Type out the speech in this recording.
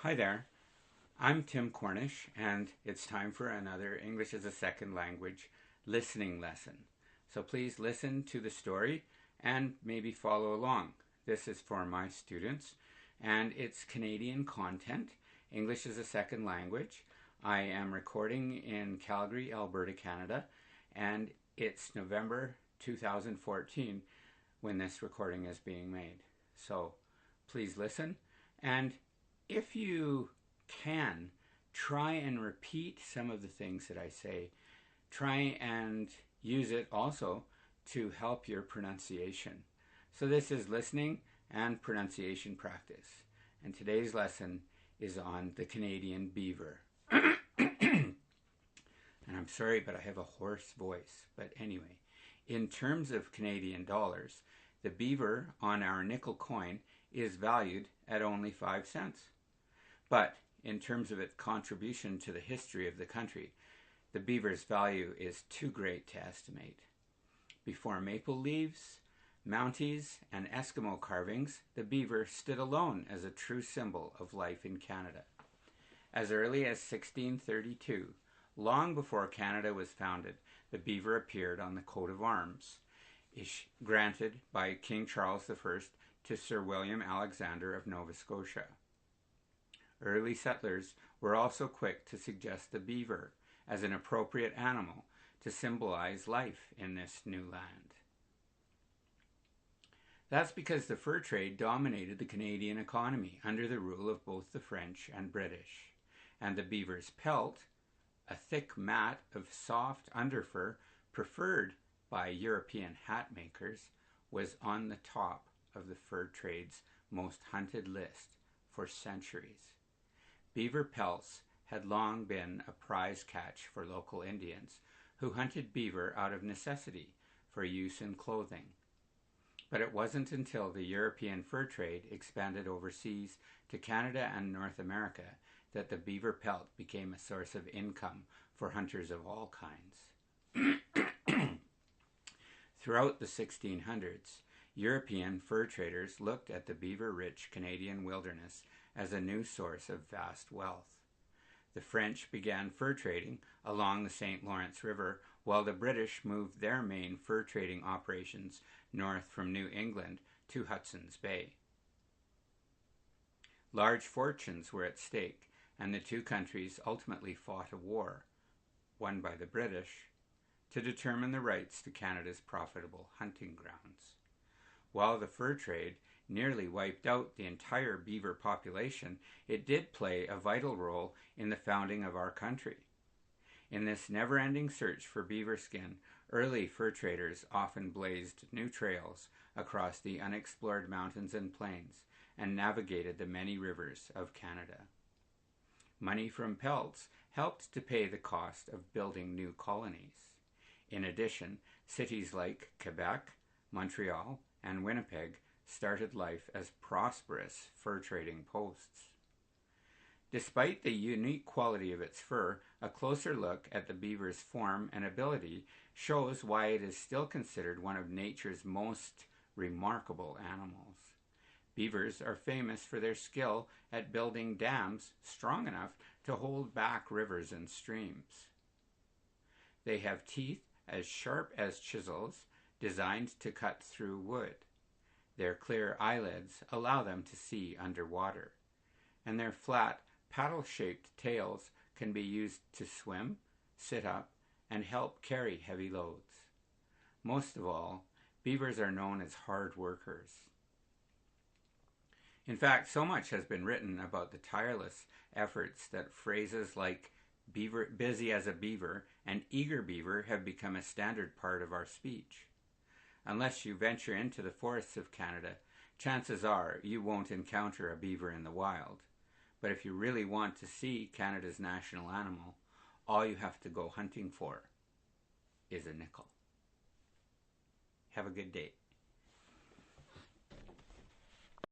Hi there, I'm Tim Cornish, and it's time for another English as a Second Language listening lesson. So please listen to the story and maybe follow along. This is for my students, and it's Canadian content, English as a Second Language. I am recording in Calgary, Alberta, Canada, and it's November 2014 when this recording is being made. So please listen, and if you can, try and repeat some of the things that I say. Try and use it also to help your pronunciation. So this is listening and pronunciation practice. And today's lesson is on the Canadian beaver. And I'm sorry, but I have a hoarse voice. But anyway, in terms of Canadian dollars, the beaver on our nickel coin is valued at only 5 cents. But in terms of its contribution to the history of the country, the beaver's value is too great to estimate. Before maple leaves, Mounties, and Eskimo carvings, the beaver stood alone as a true symbol of life in Canada. As early as 1632, long before Canada was founded, the beaver appeared on the coat of arms, granted by King Charles I to Sir William Alexander of Nova Scotia. Early settlers were also quick to suggest the beaver as an appropriate animal to symbolize life in this new land. That's because the fur trade dominated the Canadian economy under the rule of both the French and British, and the beaver's pelt, a thick mat of soft underfur preferred by European hat makers, was on the top of the fur trade's most hunted list for centuries. Beaver pelts had long been a prize catch for local Indians, who hunted beaver out of necessity for use in clothing. But it wasn't until the European fur trade expanded overseas to Canada and North America that the beaver pelt became a source of income for hunters of all kinds. Throughout the 1600s, European fur traders looked at the beaver-rich Canadian wilderness as a new source of vast wealth. The French began fur trading along the St. Lawrence River, while the British moved their main fur trading operations north from New England to Hudson's Bay. Large fortunes were at stake, and the two countries ultimately fought a war, won by the British, to determine the rights to Canada's profitable hunting grounds. While the fur trade nearly wiped out the entire beaver population, it did play a vital role in the founding of our country. In this never-ending search for beaver skin, early fur traders often blazed new trails across the unexplored mountains and plains and navigated the many rivers of Canada. Money from pelts helped to pay the cost of building new colonies. In addition, cities like Quebec, Montreal, and Winnipeg started life as prosperous fur trading posts. Despite the unique quality of its fur, a closer look at the beaver's form and ability shows why it is still considered one of nature's most remarkable animals. Beavers are famous for their skill at building dams strong enough to hold back rivers and streams. They have teeth as sharp as chisels, designed to cut through wood. Their clear eyelids allow them to see underwater, and their flat, paddle-shaped tails can be used to swim, sit up, and help carry heavy loads. Most of all, beavers are known as hard workers. In fact, so much has been written about the tireless efforts that phrases like beaver, busy as a beaver, and eager beaver have become a standard part of our speech. Unless you venture into the forests of Canada, chances are you won't encounter a beaver in the wild. But if you really want to see Canada's national animal, all you have to go hunting for is a nickel. Have a good day.